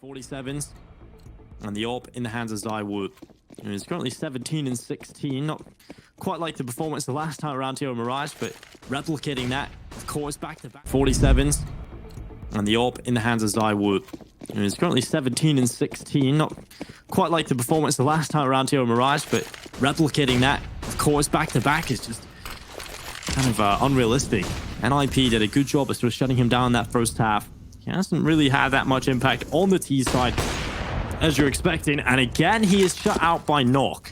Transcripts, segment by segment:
47s, and the AWP in the hands of Zywood. He's currently 17 and 16, not quite like the performance the last time around here on Mirage, but replicating that, of course, back-to-back. 47s, and the AWP in the hands of Zywood. He's currently 17 and 16, not quite like the performance the last time around here on Mirage, but replicating that, of course, back-to-back is just kind of unrealistic. NIP did a good job of sort of shutting him down that first half. He hasn't really had that much impact on the T side as you're expecting, and again he is shut out by Knock.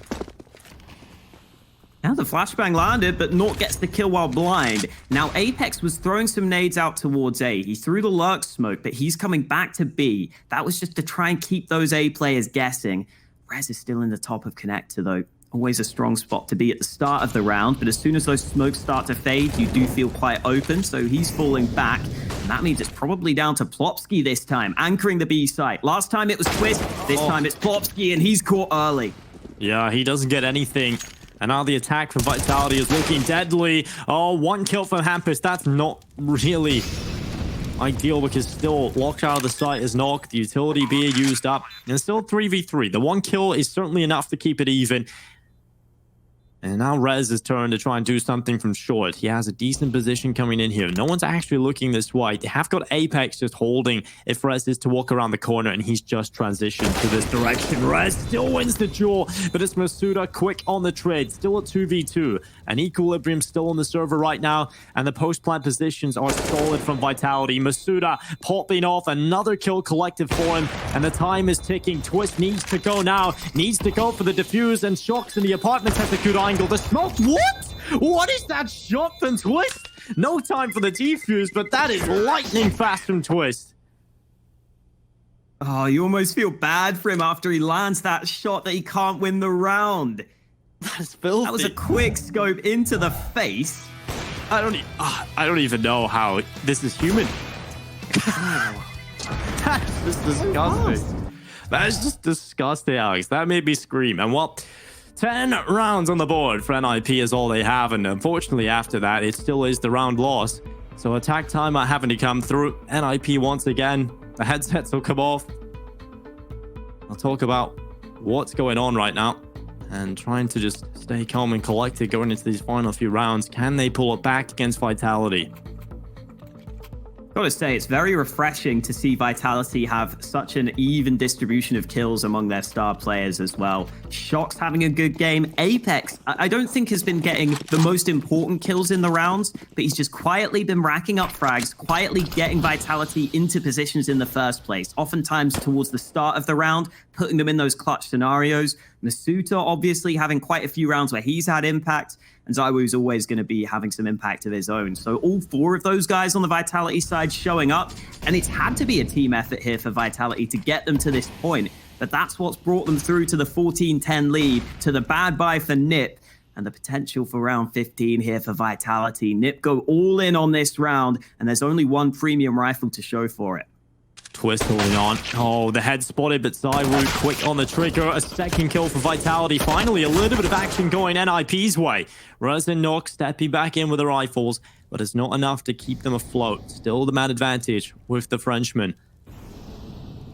Now the flashbang landed, but Nort gets the kill while blind. Now Apex was throwing some nades out towards A. He threw the lurk smoke, but he's coming back to B. That was just to try and keep those A players guessing. Rez is still in the top of connector though. Always a strong spot to be at the start of the round, but as soon as those smokes start to fade, you do feel quite open, so he's falling back. And that means it's probably down to Plopsky this time, anchoring the B site. Last time it was Twist, this time it's Plopsky, and he's caught early. Yeah, he doesn't get anything. And now the attack from Vitality is looking deadly. Oh, one kill from Hampus. That's not really ideal because still locked out of the site is Knock. The utility being used up. And still 3v3. The one kill is certainly enough to keep it even. And now Rez's turn to try and do something from short. He has a decent position coming in here. No one's actually looking this way. They have got Apex just holding if Rez is to walk around the corner, and he's just transitioned to this direction. Rez still wins the duel, but it's Masuda quick on the trade. Still at 2v2. And Equilibrium still on the server right now, and the post-plant positions are solid from Vitality. Masuda popping off another kill collective for him, and the time is ticking. Twist needs to go now. Needs to go for the defuse, and Shocks in the apartments has a good angle. The smoke, what? What is that shot from Twist? No time for the defuse, but that is lightning fast from Twist. Oh, you almost feel bad for him after he lands that shot that he can't win the round. That's filthy. That was a quick scope into the face. I don't even know how this is human. That's just disgusting. That is just disgusting, Alex. That made me scream. And well, 10 rounds on the board for NIP is all they have, and unfortunately after that, it still is the round loss. So attack time are having to come through. NIP once again, the headsets will come off. I'll talk about what's going on right now and trying to just stay calm and collected going into these final few rounds. Can they pull it back against Vitality? Gotta say, it's very refreshing to see Vitality have such an even distribution of kills among their star players as well. Shock's having a good game. Apex, I don't think has been getting the most important kills in the rounds, but he's just quietly been racking up frags, quietly getting Vitality into positions in the first place, oftentimes towards the start of the round, putting them in those clutch scenarios. Masuta obviously having quite a few rounds where he's had impact, and Zywoo's always going to be having some impact of his own. So all four of those guys on the Vitality side showing up, and it's had to be a team effort here for Vitality to get them to this point. But that's what's brought them through to the 14-10 lead, to the bad buy for Nip, and the potential for round 15 here for Vitality. Nip go all in on this round, and there's only one premium rifle to show for it. Twist holding on. Oh, the head spotted, but Zywoo quick on the trigger. A second kill for Vitality. Finally, a little bit of action going NIP's way. Rez and Nook stepping back in with the rifles, but it's not enough to keep them afloat. Still the man advantage with the Frenchman.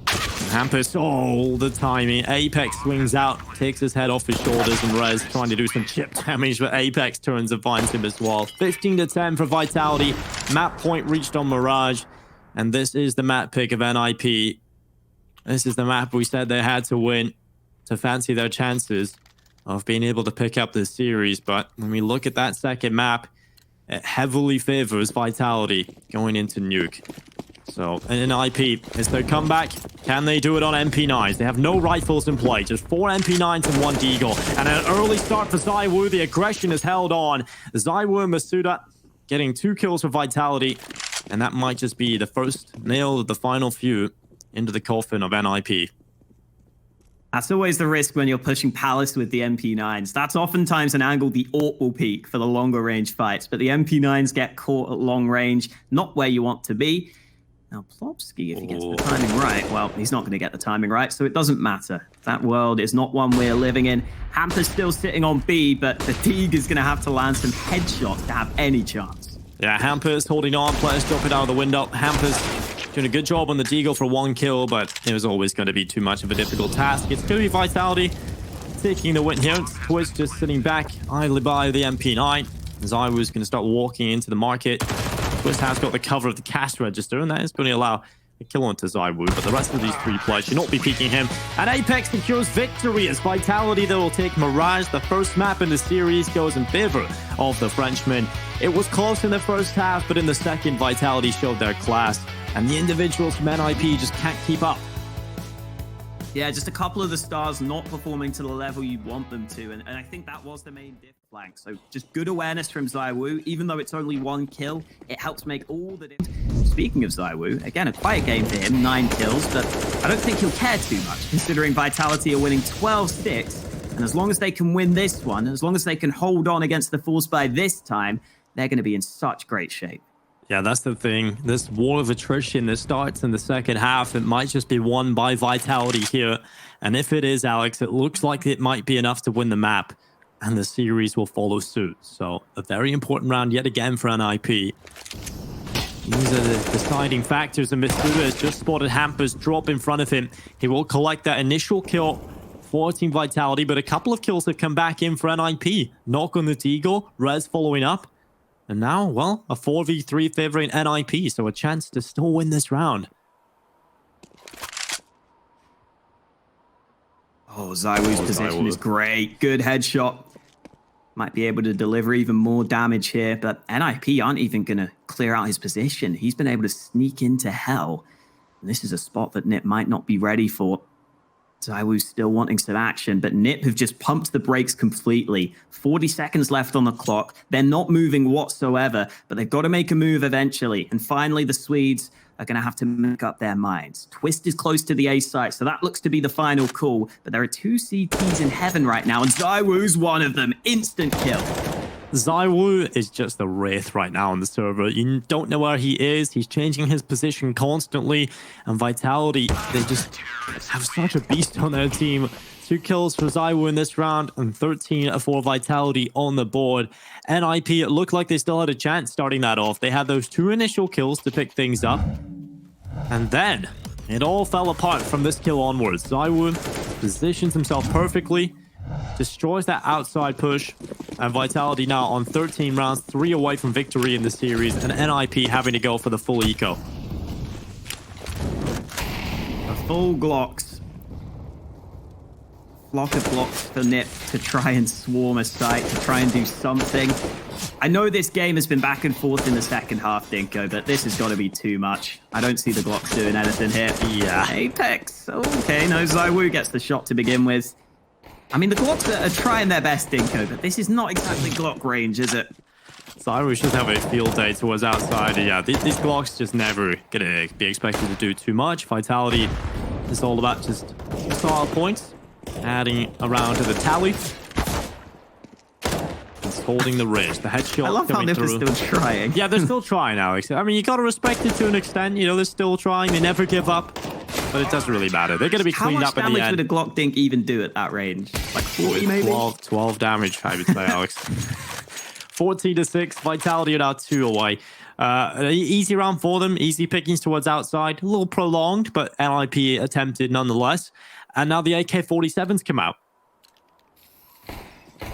Hampus, oh, the timing. Apex swings out, takes his head off his shoulders, and Rez trying to do some chip damage, but Apex turns and finds him as well. 15-10 for Vitality. Map point reached on Mirage. And this is the map pick of NIP. This is the map we said they had to win to fancy their chances of being able to pick up this series. But when we look at that second map, it heavily favors Vitality going into Nuke. So NIP is their comeback. Can they do it on MP9s? They have no rifles in play, just 4 MP9s and 1 Deagle. And an early start for Zywoo. The aggression is held on. Zywoo and Masuda getting 2 kills for Vitality. And that might just be the first nail of the final few into the coffin of NIP. That's always the risk when you're pushing Palace with the MP9s. That's oftentimes an angle the AWP will peak for the longer range fights, but the MP9s get caught at long range, not where you want to be. Now, Plopsky, if he gets the timing right, well, he's not going to get the timing right, so it doesn't matter. That world is not one we're living in. Hampus still sitting on B, but the Teague is going to have to land some headshots to have any chance. Yeah, Hampus holding on. Players dropping out of the window. Hampus doing a good job on the Deagle for 1 kill, but it was always going to be too much of a difficult task. It's going to be Vitality taking the win here. Twist just sitting back idly by the MP9. ZywOo's going to start walking into the market. Twist has got the cover of the cash register, and that is going to allow a kill onto ZywOo, but the rest of these 3 players should not be peeking him. And Apex secures victory as Vitality, they will take Mirage. The first map in the series goes in favor of the Frenchman. It was close in the first half, but in the second, Vitality showed their class, and the individuals from NIP just can't keep up. Yeah, just a couple of the stars not performing to the level you'd want them to, and I think that was the main diff flank. So just good awareness from ZywOo. Even though it's only 1 kill, it helps make all the difference. Speaking of ZywOo, again, a quiet game for him, 9 kills, but I don't think he'll care too much, considering Vitality are winning 12-6, and as long as they can win this one, as long as they can hold on against the Full Spy this time, they're going to be in such great shape. Yeah, that's the thing. This war of attrition that starts in the second half, it might just be won by Vitality here. And if it is, Alex, it looks like it might be enough to win the map, and the series will follow suit. So a very important round yet again for NIP. These are the deciding factors, and Mitsuda has just spotted Hampers drop in front of him. He will collect that initial kill for Team Vitality, but a couple of kills have come back in for NIP. Knock on the Deagle, Rez following up. And now, well, a 4v3 favoring NIP, so a chance to still win this round. Oh, ZywOo's position is great. Good headshot. Might be able to deliver even more damage here, but NIP aren't even going to clear out his position. He's been able to sneak into hell. And this is a spot that Nip might not be ready for. ZywOo's still wanting some action, but Nip have just pumped the brakes completely. 40 seconds left on the clock. They're not moving whatsoever, but they've got to make a move eventually. And finally, the Swedes are going to have to make up their minds. Twist is close to the A site, so that looks to be the final call. But there are 2 CTs in heaven right now, and ZywOo's one of them. Instant kill. ZywOo is just a wraith right now on the server. You don't know where he is. He's changing his position constantly. And Vitality, they just have such a beast on their team. 2 kills for ZywOo in this round and 13 for Vitality on the board. NIP, it looked like they still had a chance starting that off. They had those 2 initial kills to pick things up. And then it all fell apart from this kill onwards. ZywOo positions himself perfectly, destroys that outside push, and Vitality now on 13 rounds, 3 away from victory in the series, and NIP having to go for the full eco. A full Glocks. Flock of Glocks for Nip to try and swarm a site, to try and do something. I know this game has been back and forth in the second half, Dinko, but this has got to be too much. I don't see the Glocks doing anything here. Yeah. Apex. Okay, no, ZywOo gets the shot to begin with. I mean, the Glocks are trying their best, Dinko, but this is not exactly Glock range, is it? ZywOo should have a field day towards outside. Yeah, these Glocks just never gonna be expected to do too much. Vitality is all about just style points, adding around to the tally. He's holding the ridge. The headshot. I love how Nip is still trying. Yeah, they're still trying, Alex. I mean, you gotta respect it to an extent. You know, they're still trying. They never give up. But it doesn't really matter. They're going to be cleaned up in the end. How much damage would a Glock Dink even do at that range? Like 40 maybe? 12 damage, I would say, Alex. 14-6. Vitality are now 2 away. Easy round for them. Easy pickings towards outside. A little prolonged, but NIP attempted nonetheless. And now the AK-47s come out. I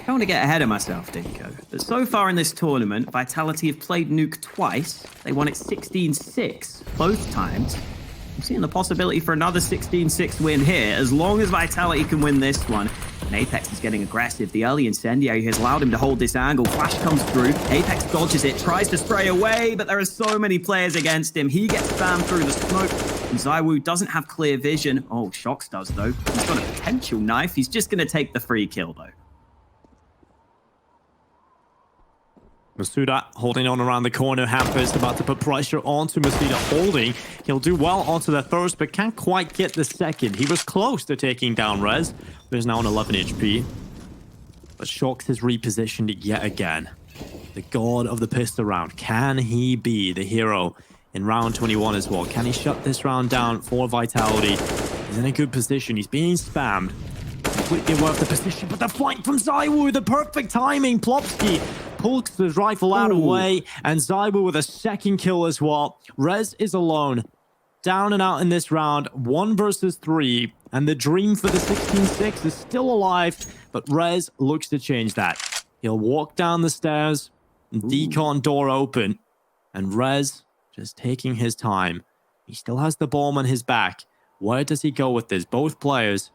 don't want to get ahead of myself, Dinko, but so far in this tournament, Vitality have played Nuke twice. They won it 16-6 both times. I'm seeing the possibility for another 16-6 win here, as long as Vitality can win this one. And Apex is getting aggressive. The early incendiary has allowed him to hold this angle. Flash comes through. Apex dodges it, tries to spray away, but there are so many players against him. He gets spammed through the smoke. And ZywOo doesn't have clear vision. Oh, Shox does, though. He's got a potential knife. He's just going to take the free kill, though. Masuda holding on around the corner. Hampers about to put pressure onto Masuda holding. He'll do well onto the first, but can't quite get the second. He was close to taking down Rez. There's now an 11 HP. But Shox has repositioned it yet again. The god of the pistol round. Can he be the hero in round 21 as well? Can he shut this round down for Vitality? He's in a good position. He's being spammed. Completely worth the position, but the flank from ZywOo, the perfect timing. Plopsky pulls his rifle out of the way, and ZywOo with a second kill as well. Rez is alone. down and out in this round, 1 versus 3, and the dream for the 16-6 is still alive, but Rez looks to change that. He'll walk down the stairs, decon door open, and Rez just taking his time. He still has the bomb on his back. Where does he go with this? Both players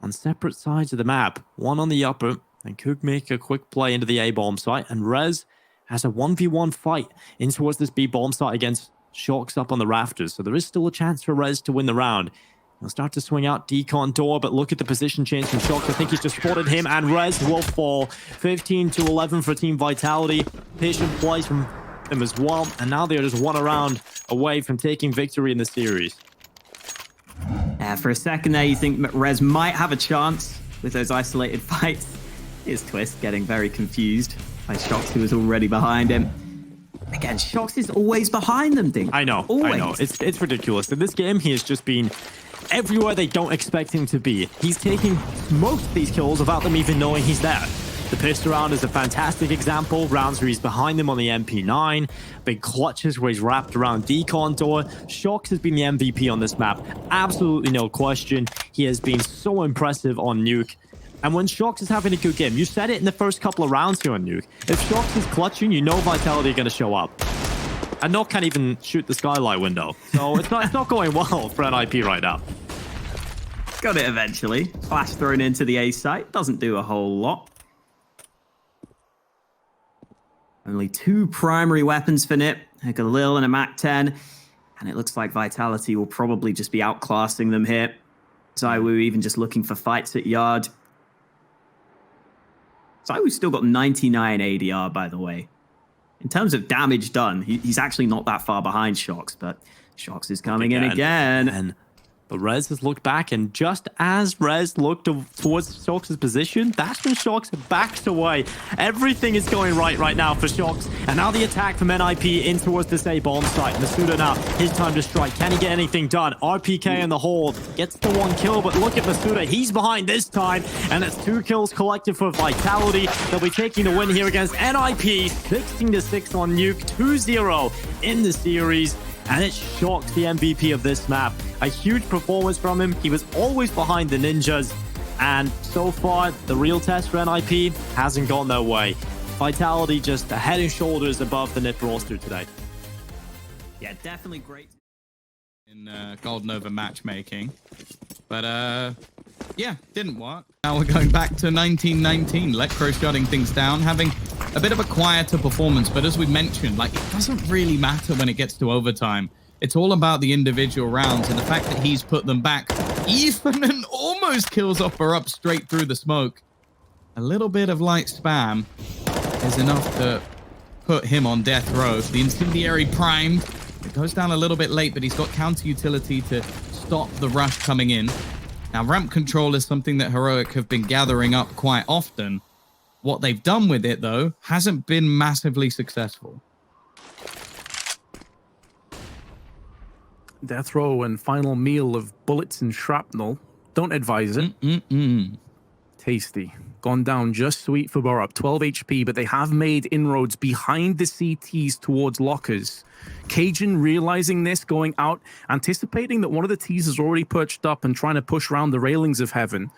on separate sides of the map. One on the upper, and could make a quick play into the A-bomb site, and Rez has a 1v1 fight in towards this B-bomb site against Shocks up on the rafters, so there is still a chance for Rez to win the round. He'll start to swing out decon door, but look at the position change from Shocks. I think he's just spotted him, and Rez will fall. 15-11 for Team Vitality. Patient plays from them as well, and now they're just 1 round away from taking victory in the series. Yeah, for a second there, you think Rez might have a chance with those isolated fights. Here's Twist getting very confused by Shocks, who was already behind him. Again, Shocks is always behind them, Dink. I know. It's ridiculous. In this game, he has just been everywhere they don't expect him to be. He's taking most of these kills without them even knowing he's there. The pistol round is a fantastic example. Rounds where he's behind them on the MP9. Big clutches where he's wrapped around decon door. Shocks has been the MVP on this map. Absolutely no question. He has been so impressive on Nuke. And when Shocks is having a good game, you said it in the first couple of rounds here on Nuke. If Shocks is clutching, you know Vitality are going to show up. And Nock can't even shoot the skylight window. So it's not going well for NIP right now. Got it eventually. Flash thrown into the A site. Doesn't do a whole lot. Only 2 primary weapons for Nip. A Galil and a MAC-10. And it looks like Vitality will probably just be outclassing them here. Zywoo even just looking for fights at Yard. Zywoo's still got 99 ADR, by the way. In terms of damage done, he's actually not that far behind Shocks, but Shocks is coming in again. But Rez has looked back, and just as Rez looked towards Shocks' position, that's when Shocks backs away. Everything is going right now for Shocks. And now the attack from NIP in towards this A-bomb site. Masuda now, his time to strike. Can he get anything done? RPK in the hold. Gets the 1 kill, but look at Masuda. He's behind this time, and it's 2 kills collected for Vitality. They'll be taking the win here against NIP. 16-6 on Nuke, 2-0 in the series. And it shocked the MVP of this map. A huge performance from him. He was always behind the Ninjas. And so far, the real test for NIP hasn't gone their way. Vitality just a head and shoulders above the NIP roster today. Yeah, definitely great. In Gold Nova matchmaking. But, yeah, didn't work. Now we're going back to 1919. Lecro shutting things down, having a bit of a quieter performance. But as we mentioned, like, it doesn't really matter when it gets to overtime. It's all about the individual rounds, and the fact that he's put them back even and almost kills off or up straight through the smoke. A little bit of light spam is enough to put him on death row. The incendiary primed. It goes down a little bit late, but he's got counter utility to stop the rush coming in. Now, ramp control is something that Heroic have been gathering up quite often. What they've done with it, though, hasn't been massively successful. Death row and final meal of bullets and shrapnel. Don't advise it. Tasty. Gone down just sweet for Borup. 12 HP, but they have made inroads behind the CTs towards lockers. Cajun realizing this, going out, anticipating that one of the T's is already perched up and trying to push around the railings of heaven.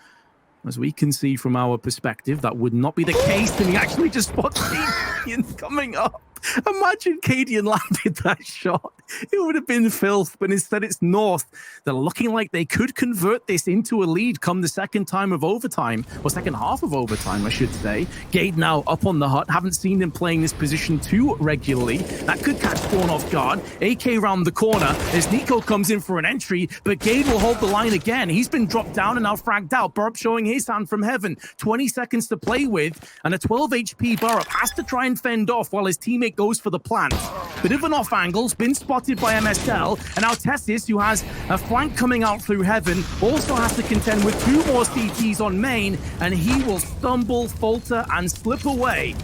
As we can see from our perspective, that would not be the case, and he actually just spots Cadian coming up. Imagine Cadian landed that shot. It would have been filth, but instead it's North. They're looking like they could convert this into a lead come the second time of overtime, or second half of overtime, I should say. Gade now up on the hut. Haven't seen him playing this position too regularly. That could catch Spawn off guard. AK round the corner as Nico comes in for an entry, but Gade will hold the line again. He's been dropped down and now fragged out. Burp showing his hand from heaven. 20 seconds to play with, and a 12 HP Burp has to try and fend off while his teammate goes for the plant. Bit of an off angle's been spotted by MSL, and now Tessis, who has a flank coming out through heaven, also has to contend with 2 more CTs on main, and he will stumble, falter, and slip away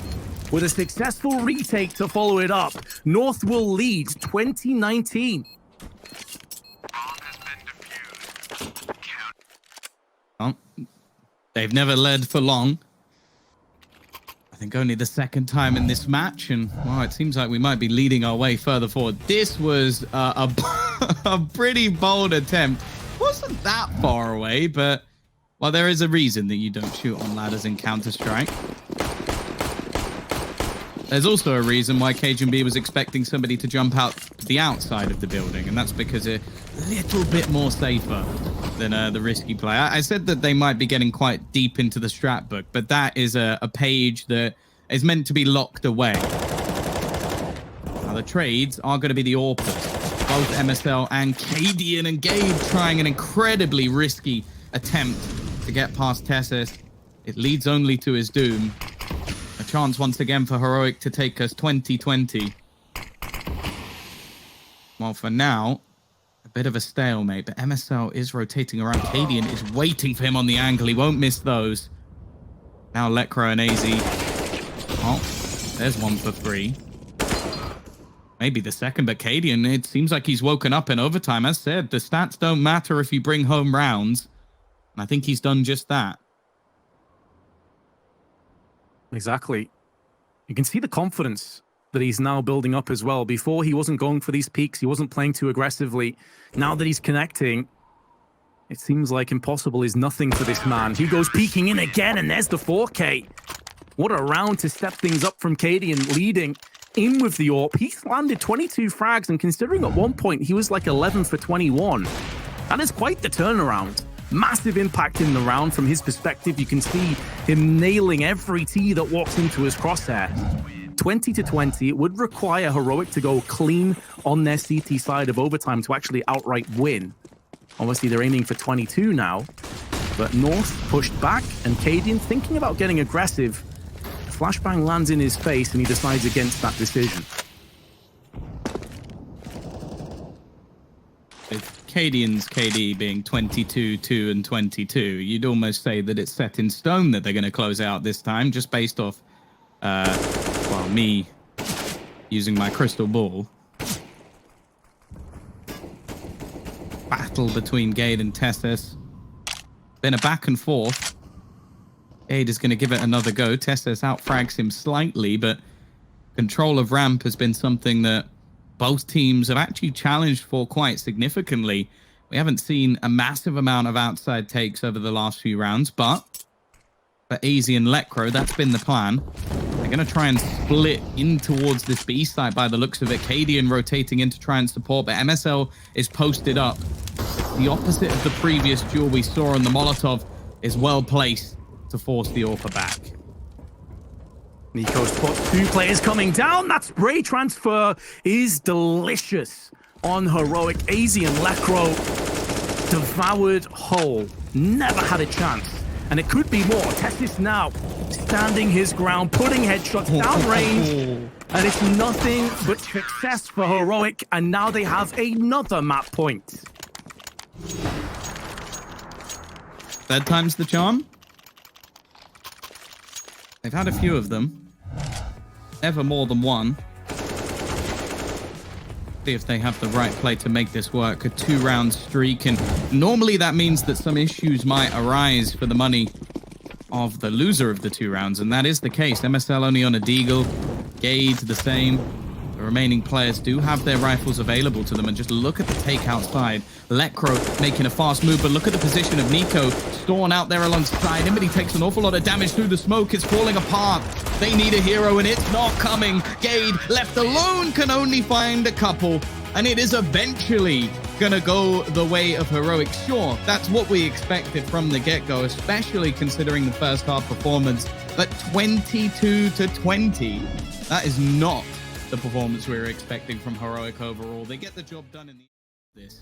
with a successful retake to follow it up. North will lead 2019. Oh, they've never led for long. I think only the second time in this match, and well, it seems like we might be leading our way further forward. This was a a pretty bold attempt. Wasn't that far away, but well, there is a reason that you don't shoot on ladders in Counter-Strike. There's also a reason why Cajun B was expecting somebody to jump out the outside of the building, and that's because it's a little bit more safer than the risky play. I said that they might be getting quite deep into the strat book, but that is a page that is meant to be locked away. Now, the trades are going to be the AWPers. Both MSL and Cadian and Gabe trying an incredibly risky attempt to get past Tessus. It leads only to his doom. A chance once again for Heroic to take us 20-20. Well, for now, a bit of a stalemate, but MSL is rotating around. Cadian is waiting for him on the angle. He won't miss those. Now Lecro and AZ. Oh, there's one for free. Maybe the second, but Cadian, it seems like he's woken up in overtime. As said, the stats don't matter if you bring home rounds. And I think he's done just that. Exactly. You can see the confidence that he's now building up as well. Before, he wasn't going for these peaks. He wasn't playing too aggressively. Now that he's connecting, it seems like impossible is nothing for this man. He goes peeking in again, and there's the 4K. What a round to step things up from Cadian, leading in with the AWP. He's landed 22 frags, and considering at one point he was like 11 for 21, that is quite the turnaround. Massive impact in the round from his perspective. You can see him nailing every T that walks into his crosshair. 20-20. It would require Heroic to go clean on their CT side of overtime to actually outright win. Obviously, they're aiming for 22 now, but North pushed back, and Cadian thinking about getting aggressive. Flashbang lands in his face, and he decides against that decision. With Cadian's KD being 22, 2, and 22, you'd almost say that it's set in stone that they're going to close out this time, just based off, well, me using my crystal ball. Battle between Gade and Tessus. Been a back and forth. Gade is going to give it another go. Tessus outfrags him slightly, but control of ramp has been something that both teams have actually challenged for quite significantly. We haven't seen a massive amount of outside takes over the last few rounds, but for AZ and Lecro, that's been the plan. They're going to try and split in towards this B site by the looks of it. Cadian rotating in to try and support, but MSL is posted up. The opposite of the previous duel we saw on the Molotov is well placed to force the AWPer back. Nico's put two players coming down. That spray transfer is delicious on Heroic. AZ and Lecro devoured whole. Never had a chance. And it could be more. Tessus now standing his ground, putting headshots down range. And it's nothing but success for Heroic. And now they have another map point. Third time's the charm. They've had a few of them. Never more than one. See if they have the right play to make this work. A 2-round streak, and normally that means that some issues might arise for the money of the loser of the 2 rounds, and that is the case. MSL only on a deagle. Gade the same. The remaining players do have their rifles available to them, and just look at the take outside. Lecro making a fast move, but look at the position of Nico. Storn out there alongside him, but he takes an awful lot of damage through the smoke. It's falling apart. They need a hero, and it's not coming. Gade, left alone, can only find a couple, and it is eventually gonna go the way of Heroic. Sure, that's what we expected from the get-go, especially considering the first half performance, but 22-20, that is not the performance we were expecting from Heroic overall. They get the job done in this.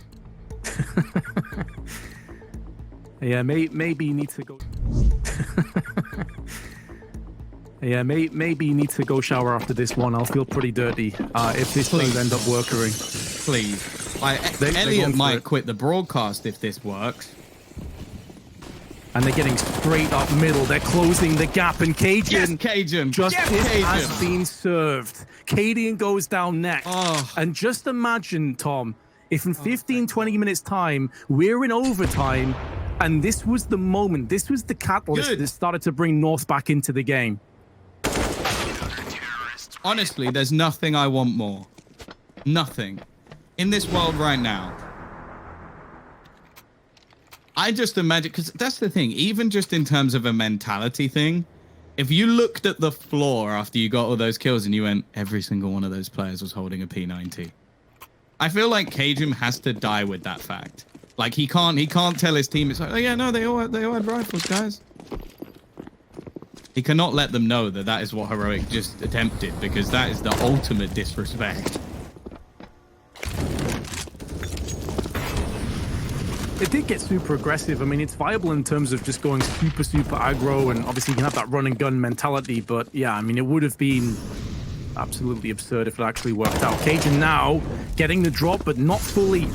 Yeah, maybe you need to go. Yeah, maybe you need to go shower after this one. I'll feel pretty dirty if this does end up working. Please. Elliot might quit the broadcast if this works. And they're getting straight up middle. They're closing the gap, and Cajun, Cajun. Justice has been served. Cadian goes down next. Oh. And just imagine, Tom, if in 15, 20 minutes time, we're in overtime, and this was the moment, this was the catalyst that started to bring North back into the game. Honestly, there's nothing I want more. Nothing. in this world right now, I just imagine, because that's the thing, even just in terms of a mentality thing, if you looked at the floor after you got all those kills and you went, every single one of those players was holding a P90. I feel like Cajun has to die with that fact. Like, he can't tell his team, it's like, oh yeah, no, they all had rifles, guys. He cannot let them know that that is what Heroic just attempted, because that is the ultimate disrespect. It did get super aggressive. I mean, it's viable in terms of just going super aggro, and obviously you can have that run and gun mentality, but yeah, I mean, it would have been absolutely absurd if it actually worked out. Cajun now getting the drop, but not fully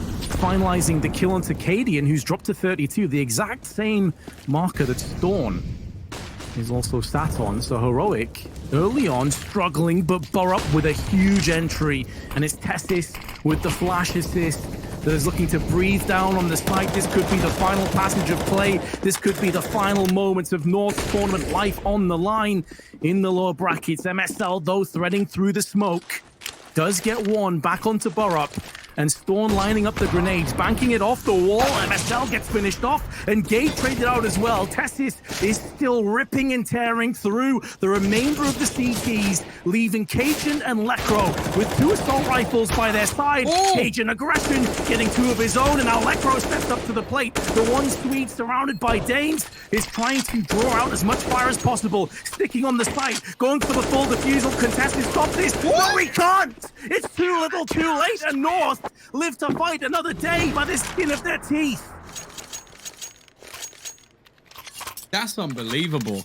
finalizing the kill onto Cadian, who's dropped to 32, the exact same marker that Storm is also sat on. So Heroic early on struggling, but Borup with a huge entry, and it's Tessis with the flash assist that is looking to breathe down on the site. This could be the final passage of play. This could be the final moments of North's tournament life on the line in the lower brackets. MSL, though, threading through the smoke, does get one back onto Borup, and Storm lining up the grenades, banking it off the wall. MSL gets finished off, and Gate traded out as well. Tessis is still ripping and tearing through the remainder of the CTs, leaving Cajun and Lekro with 2 assault rifles by their side. Oh. Cajun aggression, getting 2 of his own, and now Lekro steps up to the plate. The one Swede surrounded by Danes is trying to draw out as much fire as possible, sticking on the site, going for the full defusal. Contested, stop this. No, we can't! It's too little too late, and North live to fight another day by the skin of their teeth. That's unbelievable.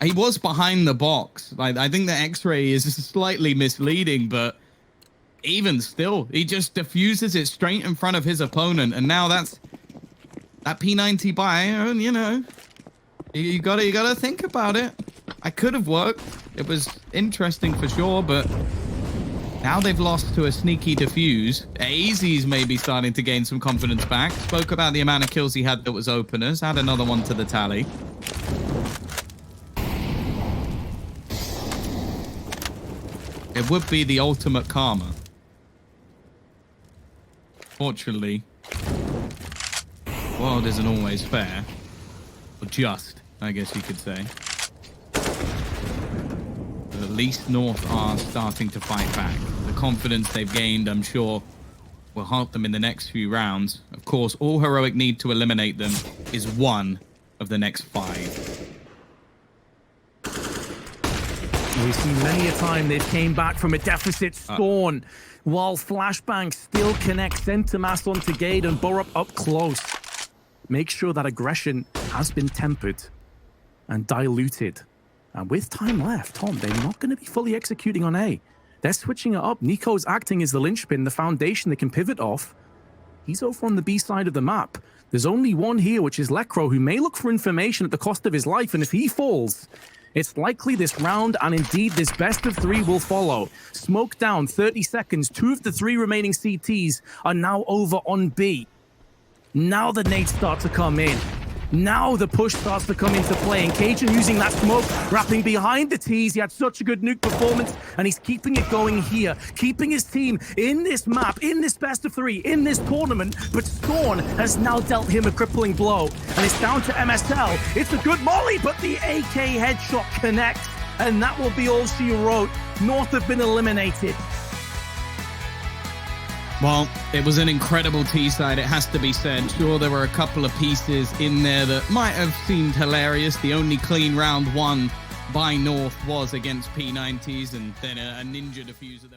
He was behind the box. Like, I think the X-ray is slightly misleading, but even still, he just diffuses it straight in front of his opponent, and now that P90 buy, and you know, you gotta think about it. I could have worked. It was interesting for sure, but now they've lost to a sneaky defuse. AZ's maybe starting to gain some confidence back. Spoke about the amount of kills he had that was openers. Add another one to the tally. It would be the ultimate karma. Fortunately, the world isn't always fair. Or just, I guess you could say. But at least North are starting to fight back. The confidence they've gained, I'm sure, will help them in the next few rounds. Of course, all Heroic need to eliminate them is one of the next 5. We've seen many a time they've came back from a deficit Storm, while Flashbang still connects Centermass onto Gate and Borup up close. Make sure that aggression has been tempered and diluted. And with time left, Tom, they're not going to be fully executing on A. They're switching it up. Nico's acting as the linchpin, the foundation they can pivot off. He's over on the B side of the map. There's only one here, which is Lekro, who may look for information at the cost of his life. And if he falls, it's likely this round, and indeed this best of 3 will follow. Smoke down, 30 seconds. 2 of the 3 remaining CTs are now over on B. Now the nades start to come in. Now the push starts to come into play, and Cajun using that smoke, wrapping behind the T's. He had such a good nuke performance, and he's keeping it going here, keeping his team in this map, in this best of 3, in this tournament. But Storm has now dealt him a crippling blow, and it's down to MSL. It's a good molly, but the AK headshot connects, and that will be all she wrote. North have been eliminated. Well, it was an incredible T-side, it has to be said. Sure, there were a couple of pieces in there that might have seemed hilarious. The only clean round won by North was against P90s, and then a ninja diffuser.